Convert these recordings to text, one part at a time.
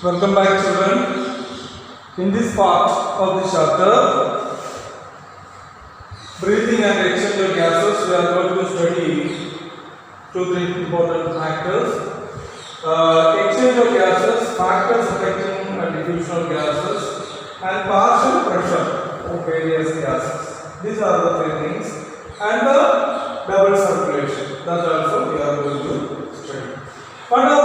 Welcome back, children. In this part of the chapter, breathing and exchange of gases, we are going to study two, three important factors. Exchange of gases, factors affecting diffusion of gases, and partial pressure of various gases. These are the three things. And the double circulation. That also we are going to study. What are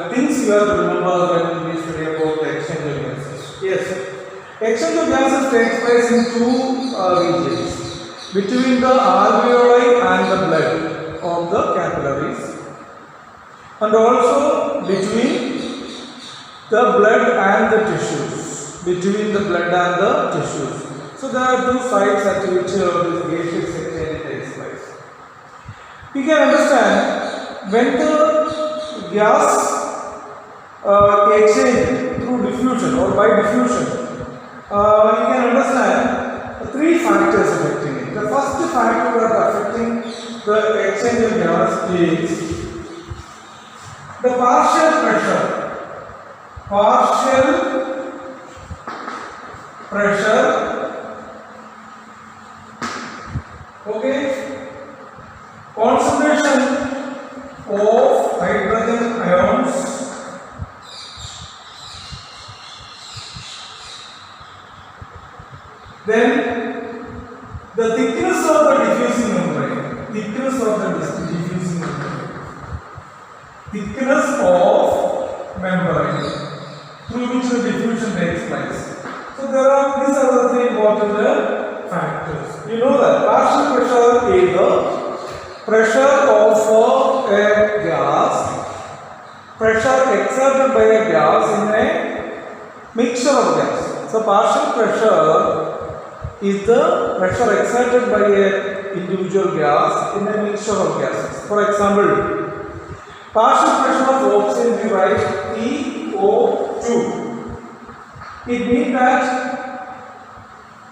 the things you have to remember when we study about the exchange of gases? Yes, exchange of gases takes place in two regions, between the alveoli and the blood of the capillaries, and also between the blood and the tissues. Between the blood and the tissues. So there are two sites at which this gaseous exchange takes place. You can understand when the gas exchange through diffusion or by diffusion, you can understand three factors affecting it. The first factor that affecting the exchange of gas is the partial pressure. Partial pressure. Okay. Concentration of hydrogen ions then the thickness of the diffusing membrane, thickness of the diffusing membrane, thickness of membrane through which the diffusion takes place. So these are the three important factors. You know that partial pressure is the pressure of a gas, pressure exerted by a gas in a mixture of gas. So partial pressure is the pressure exerted by a individual gas in a mixture of gases. For example, partial pressure of oxygen we write PO2. It means that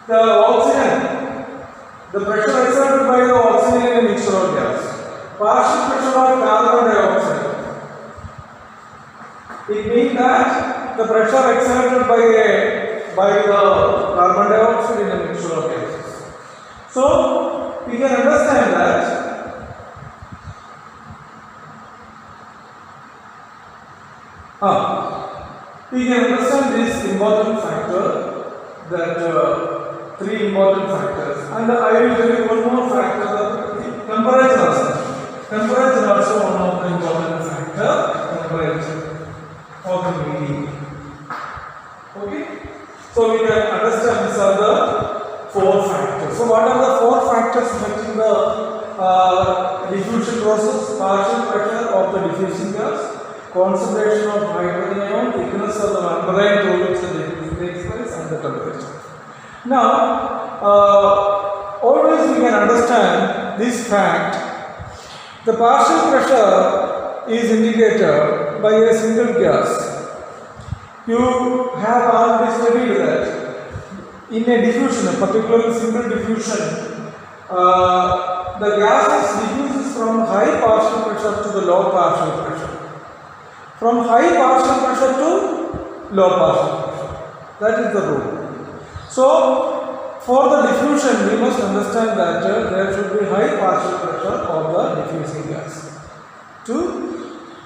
the oxygen, the pressure exerted by the oxygen in a mixture of gas. Partial pressure of carbon dioxide. It means that the pressure exerted by the carbon dioxide in a mixture of gases. So we can understand that we can understand this important factor, that three important factors, and I will tell you one more factor, the temperature also. Temperature also one of the important factor, temperature of the medium. Okay? So we can understand these are the four factors. So what are the four factors affecting the diffusion process? Partial pressure of the diffusing gas, concentration of hydrogen ion, thickness of the membrane through which the diffusion takes place, and the temperature. Now, always we can understand this fact. The partial pressure is indicated by a single gas. You have already studied that in a diffusion, a particular single diffusion, the gas diffuses from high partial pressure to the low partial pressure. From high partial pressure to low partial pressure. That is the rule. So, for the diffusion, we must understand that there should be high partial pressure of the diffusing gas.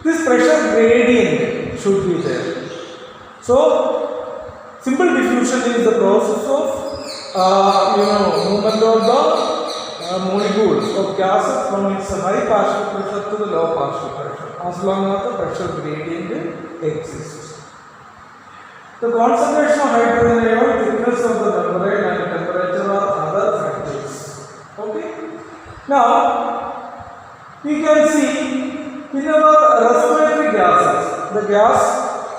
This pressure gradient should be there. So, simple diffusion is the process of movement of the molecules of gases from its high partial pressure to the low partial pressure, as long as the pressure gradient exists. The concentration of hydrogen ion, thickness of the membrane, and temperature are other factors. Okay. Now, we can see in our respiratory gases, the gas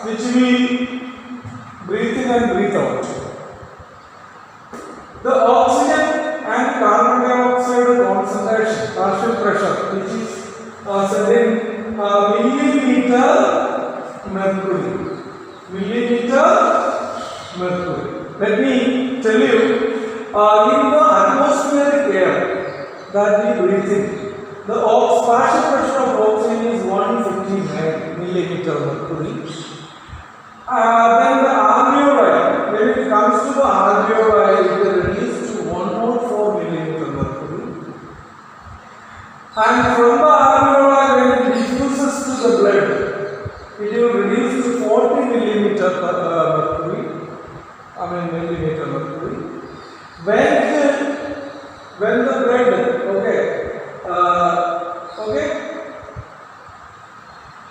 which we breathe in and breathe out, the oxygen and carbon dioxide concentration, partial pressure, which is set in millimeter mercury. Let me tell you, in the atmospheric air that we breathe in, the partial pressure of oxygen is 159 millimeter mercury, from the alveoli when it diffuses to the blood, it will reduce to 40 millimeter mercury. Millimeter mercury. When the blood, okay,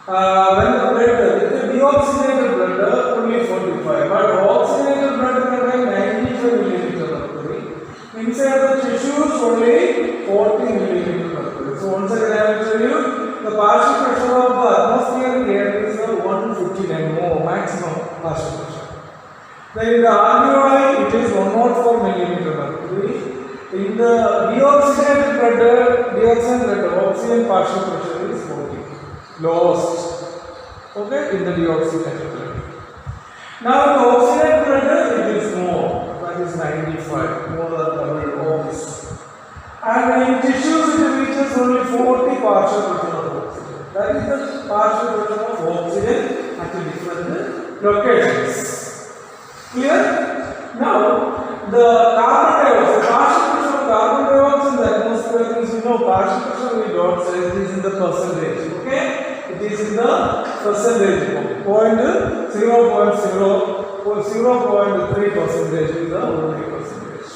when the blood with the deoxygenated blood only 45, but oxygenated blood contains 95 millimeter mercury. Inside the tissues only 40 millimeter mercury. So once again I will tell you the partial pressure of the atmospheric air is 159 more maximum partial pressure. Then in the alveoli it is 104 millimeter mercury. In the deoxygenated blood, oxygen partial pressure is 40. Lost. Okay, in the deoxygenated blood. Now in the oxygenated blood it is more, that is 95, more than double of this. And in tissues it reaches only 40 partial pressure of oxygen. That is the partial pressure of oxygen at different locations. Clear? Now the carbon dioxide, partial pressure of carbon dioxide in the atmosphere is, partial pressure we don't say, it is in the percentage. Okay? It is in the percentage. 0.3 percentage is the only percentage.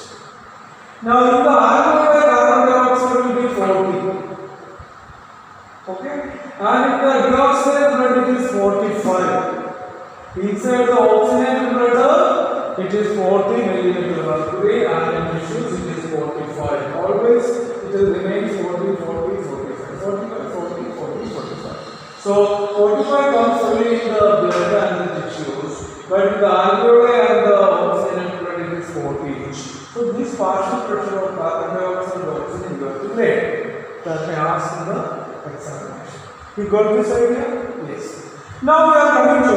Now in the alveoli carbon dioxide will be 40. Okay? And in the deoxygenated blood it is 45. Inside the oxygenated blood it is 40 millimeter mercury, and in tissues it is 45. Always it will remain 40, 40, 45. 45, 40, 40, 45. So 45 comes only in the blood and the tissues, but in the alveoli and the oxygenated blood it is 40 each. So this partial pressure of carbon dioxide and oxygen you have to learn. That may ask in the examination. You got this idea? Yes. Now we are coming to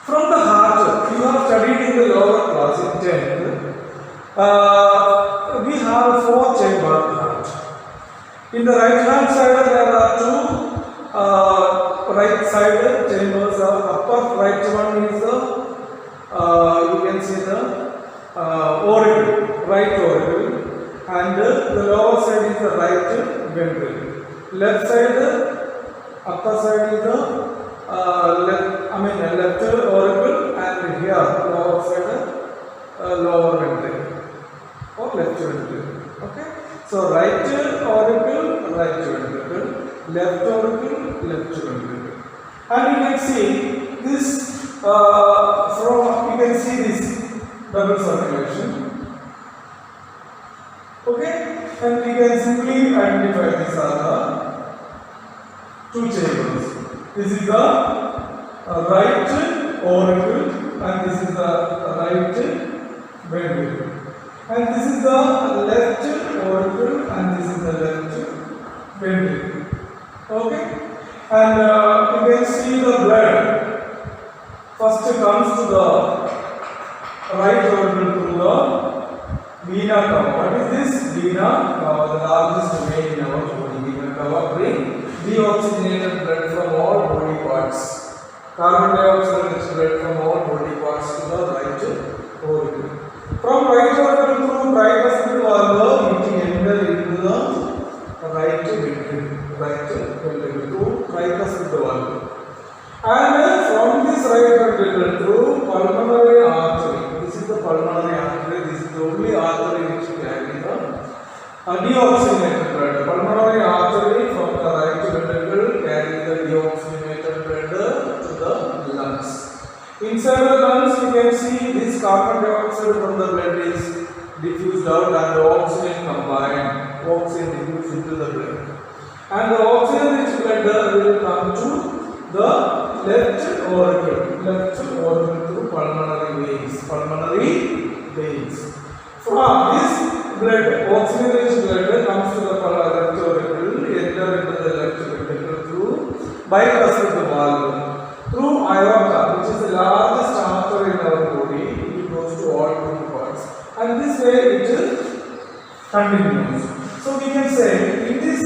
from the heart. You have studied in the lower class in 10th. We have a 4-chamber heart. In the right hand side there are two right side chambers. Upper right one is the you can see the auricle, right auricle, and the lower side is the right ventricle. Left side, upper side is the left auricle, and here lower side lower ventricle or left ventricle. Okay, so right auricle, right ventricle, left auricle, left ventricle, and you can see this you can see this double circulation. Okay, and we can simply identify these are the two chambers. This is the right auricle, and this is the right ventricle, and this is the left auricle, and this is the left ventricle. Okay, and you can see the blood first comes to the right auricle through the vena cava. What is this? Vena cava, the largest vein in our body. Vena cava brings deoxygenated blood from all body parts. Carbon dioxide is blood from all body parts to the right auricle. From right auricle through tricuspid valve, it enters into the right ventricle. Through tricuspid valve. And from this right ventricle through pulmonary artery. This is the pulmonary artery. This is the only artery which carries the deoxygenated blood. Pulmonary artery from the right ventricle carries the deoxygenated blood to the lungs. Inside the lungs, you can see this carbon dioxide from the blood is diffused out and the oxygen combined. Oxygen diffused into the blood. And the oxygen-rich blood will come to the left auricle through pulmonary veins. From this blood, oxygen-rich blood comes to the left auricle, enter into the left ventricle through bicuspid valve, through aorta, which is the largest artery in our body. It goes to all body parts, and this way it continues. So we can say in this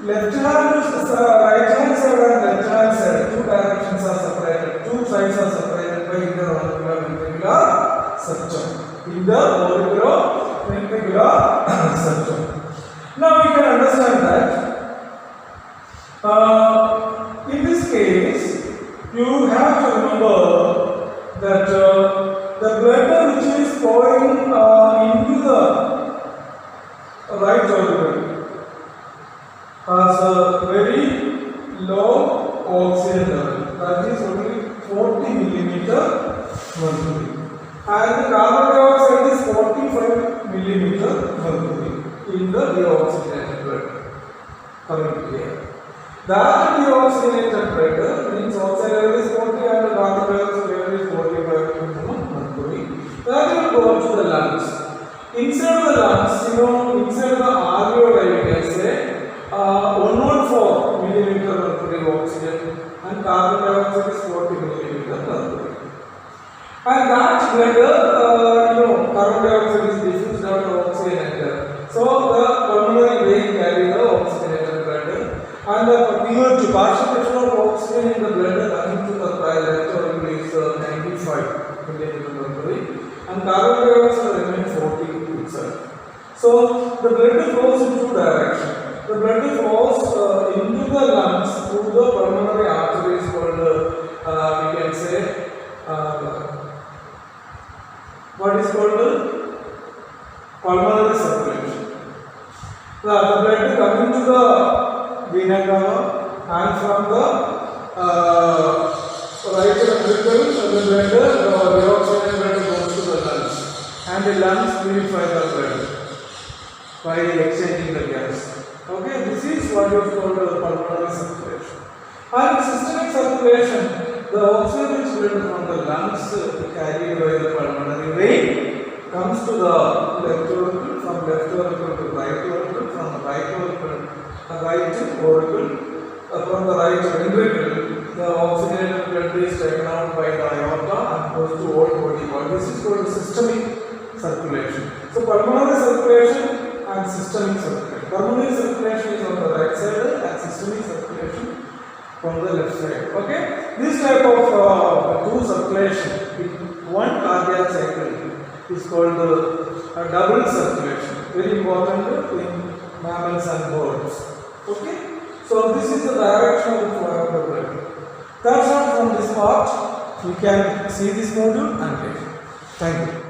left hand, right hand side and left hand side, two directions are separated, two sides are separated by interauricular ventricular septum. Interauricular ventricular septum. Now we can understand that has a very low oxygen level, that is only 40 millimeter mercury, and the carbon dioxide is 45 millimeter mercury in the deoxygenated blood. Coming here, that deoxygenated blood means oxygen level is 40 and the carbon dioxide level is 45 millimeter mercury. That will go to the lungs. Inside the lungs, inside the alveoli, you can say 104 millimeter mercury oxygen and carbon dioxide is 40 millimeter mercury. And that blood, carbon dioxide is diffused out of oxygenated. So the pulmonary vein carry the oxygenated blood, and the pH, partial pressure of oxygen in the blood coming to the left auricle is 95 millimeter mercury, and carbon dioxide remains 40 itself. So the blood flows in two directions. The blood flows into the lungs through the pulmonary arteries called, we can say, what is called pulmonary circulation. The blood coming to the vena cava, and from the right ventricle, the blood, the oxygen blood goes to the lungs, and the lungs purify the blood by exchanging the gas. Okay, this is what is called pulmonary circulation. And systemic circulation, the oxygen which blood from the lungs carried by the pulmonary vein comes to the left auricle, from left auricle to right auricle, from the right auricle to from the right ventricle, the oxygenated blood is taken out by the aorta and goes to whole body. This is called systemic circulation. So pulmonary circulation and systemic circulation. Pulmonary circulation is on the right side and systemic circulation from the left side. Okay, this type of two circulation in one cardiac cycle is called double circulation. Very important in mammals and birds. Okay, so this is the direction of the flow of the blood. That's all from this part. You can see this module and take it. Thank you.